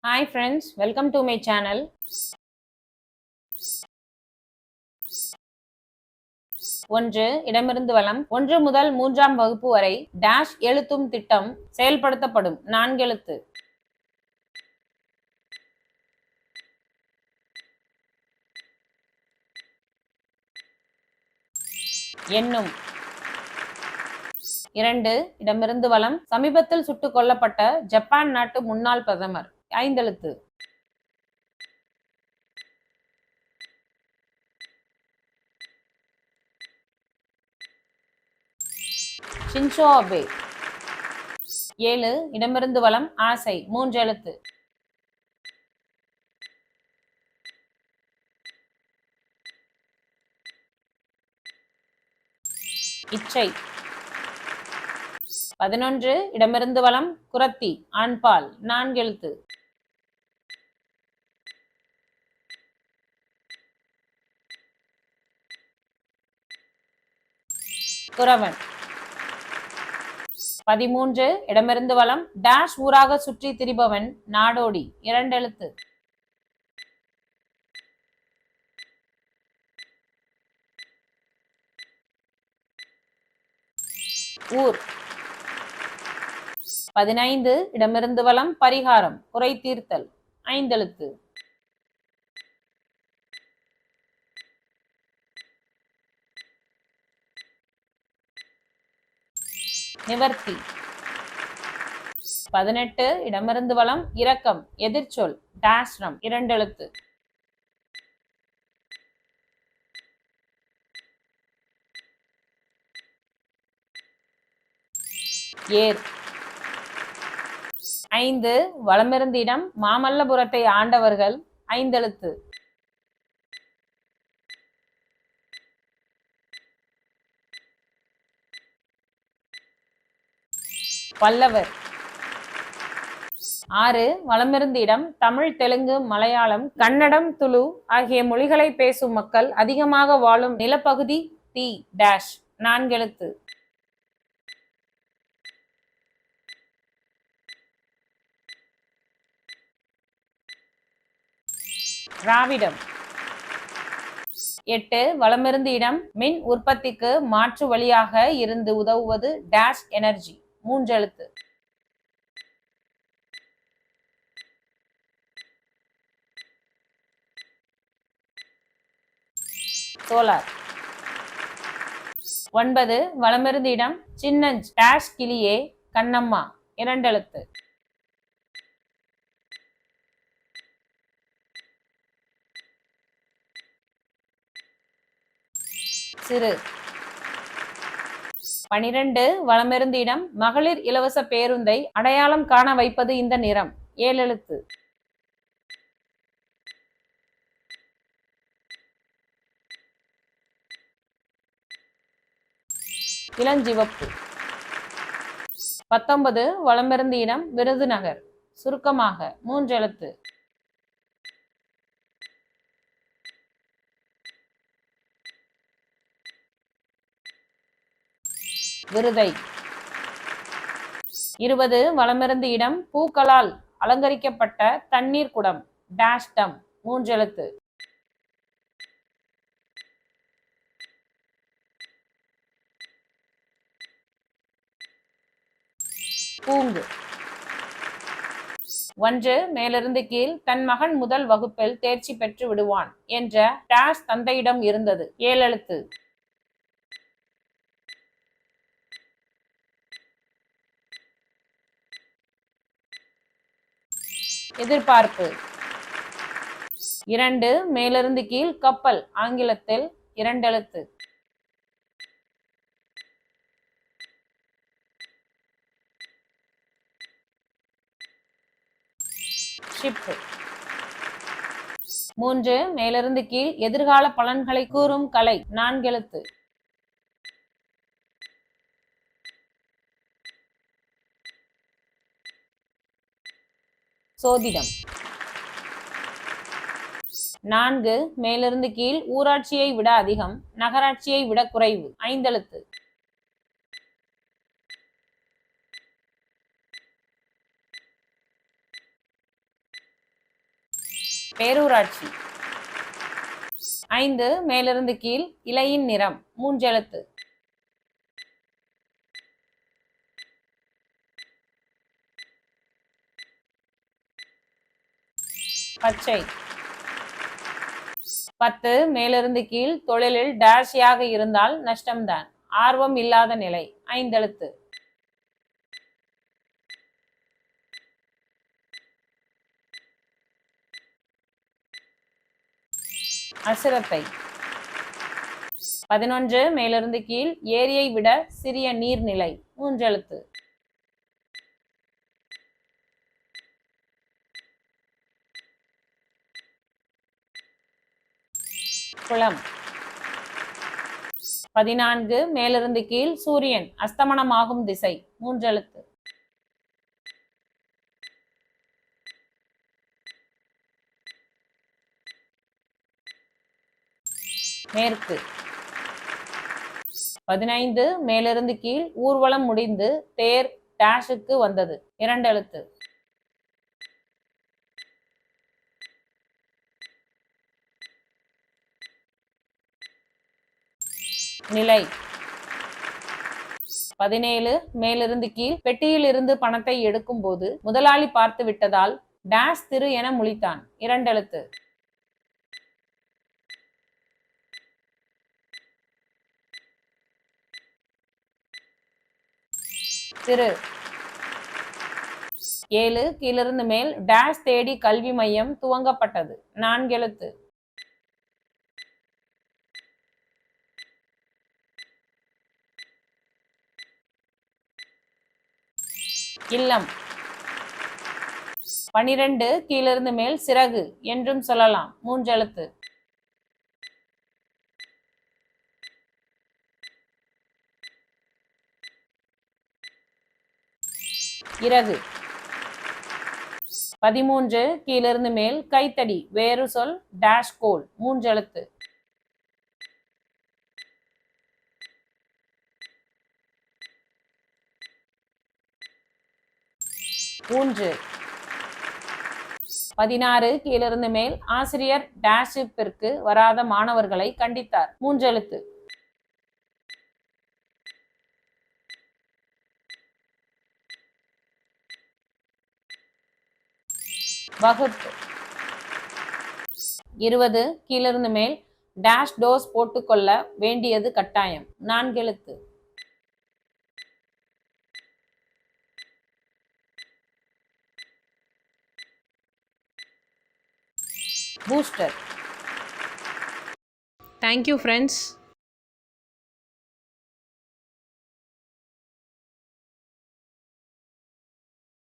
Hi friends, welcome to my channel. 1. இடமிருந்து வலம் 1 முதல் 3ஆம் வகுப்பு வரை டேஷ் எழுத்தும் திட்டம் செயல்படுத்தப்படும் 4 எழுத்து. எண்ணும். 2. இடமிருந்து வலம் சமீபத்தில் சுட்டுக் கொல்லப்பட்ட ஜப்பான் நாட்டு முன்னாள் பிரதமர் 5 எழுத்து. Shinzo Abe. 7. இடமிருந்து வலம் ஆசை 3 எழுத்து. இச்சை. 11. இடமிருந்து வலம் குரத்தி ஆண்பால் 4 எழுத்து. துறவன். 13. இடமிருந்து வலம் டேஷ் ஊராக சுற்றி திரிபவன் நாடோடி 2 எழுத்து. ஊர். 15. இடமிருந்து வலம் பரிகாரம் குறை தீர்த்தல் 5 எழுத்து. நிவர்த்தி. 18. இடமிருந்து வலம் இரக்கம் எதிர்ச்சொல் டேஷ்ரம் 2 எழுத்து. ஏர். 5. வலமிருந்து இடம் மாமல்லபுரத்தை ஆண்டவர்கள் 5 எழுத்து. பல்லவர். 6. வலமிருந்து இடம் தமிழ் தெலுங்கு மலையாளம் கன்னடம் துளு ஆகிய மொழிகளை பேசும் மக்கள் அதிகமாக வாழும் நிலப்பகுதி டி டேஷ் 4 எழுத்து. திராவிடம். 8. வலமிருந்து இடம் மின் உற்பத்திக்கு மாற்று வழியாக இருந்து உதவுவது டேஷ் எனர்ஜி 3 எழுத்து. சோலார். 9. வலமிருந்து இடம் சின்னஞ்ச் டேஷ் கிளியே கண்ணம்மா 2 எழுத்து. சிறு. 12. வலமிருந்து இடம் மகளிர் இலவச பேருந்தை அடையாளம் காண வைப்பது இந்த நிறம் 7 எழுத்து. இளஞ்சிவப்பு. 19. வலமிருந்து இடம் விருதுநகர் சுருக்கமாக 3 எழுத்து. விருதை. 20. வலமிருந்து இடம் பூக்களால் அலங்கரிக்கப்பட்ட தண்ணீர் குடம் டேஷ் டம் 3 எழுத்து. பூங்கு. 1. மேலிருந்து கீழ் தன் மகன் முதல் வகுப்பில் தேர்ச்சி பெற்று விடுவான் என்ற டேஷ் தந்தையிடம் இருந்தது 7 எழுத்து. எதிர்பார்ப்பு. 2. மேலிருந்து கீழ் கப்பல் ஆங்கிலத்தில் 2 எழுத்து. ஷிப். 3. மேலிருந்து கீழ் எதிர்கால பலன்களை கூறும் கலை 4 எழுத்து. சோதிடம். 4. மேலிருந்து கீழ் ஊராட்சியை விட அதிகம் நகராட்சியை விட குறைவு 5 எழுத்து. பேரூராட்சி. 5 மேலிருந்து கீழ் இலையின் நிறம் 3 எழுத்து. பச்சை. 10 மேலிருந்து கீழ் தொழிலில் டேஷியாக இருந்தால் நஷ்டம்தான். ஆர்வம் இல்லாத நிலை 5 எழுத்து. அசிரத்தை. 11 மேலிருந்து கீழ் ஏரியை விட சிறிய நீர்நிலை 3 எழுத்து. குளம். 14 மேலிருந்து கீழ் சூரியன் அஸ்தமனமாகும் திசை 3 எழுத்து. மேற்கு. 15 மேலிருந்து கீழ் ஊர்வலம் முடிந்து தேர் டேஷுக்கு வந்தது 2 எழுத்து. நிலை. 17 மேலிருந்து கீழ் பெட்டியில் இருந்து பணத்தை எடுக்கும் போது முதலாளி பார்த்து விட்டதால் டேஷ் திரு என முழித்தான் 2 எழுத்து. திரு. 7 கீழிருந்து மேல் டேஷ் தேடி கல்வி மையம் துவங்கப்பட்டது 4 எழுத்து. இல்லம். 12 கீழிருந்து மேல் சிறகு என்றும் சொல்லலாம் 3 எழுத்து. இறகு. 13 கீழிருந்து மேல் கைத்தடி வேறு சொல் டேஷ் கோல் 3 எழுத்து. ஊன்று. 16 கீழிருந்து மேல் ஆசிரியர் டேஷிப்பிற்கு வராத மாணவர்களை கண்டித்தார் 3 எழுத்து. வகுப்பு. 20 கீழிருந்து மேல் டேஷ் டோஸ் போட்டுக்கொள்ள வேண்டியது கட்டாயம் 4 எழுத்து. பூஸ்டர். Thank you friends.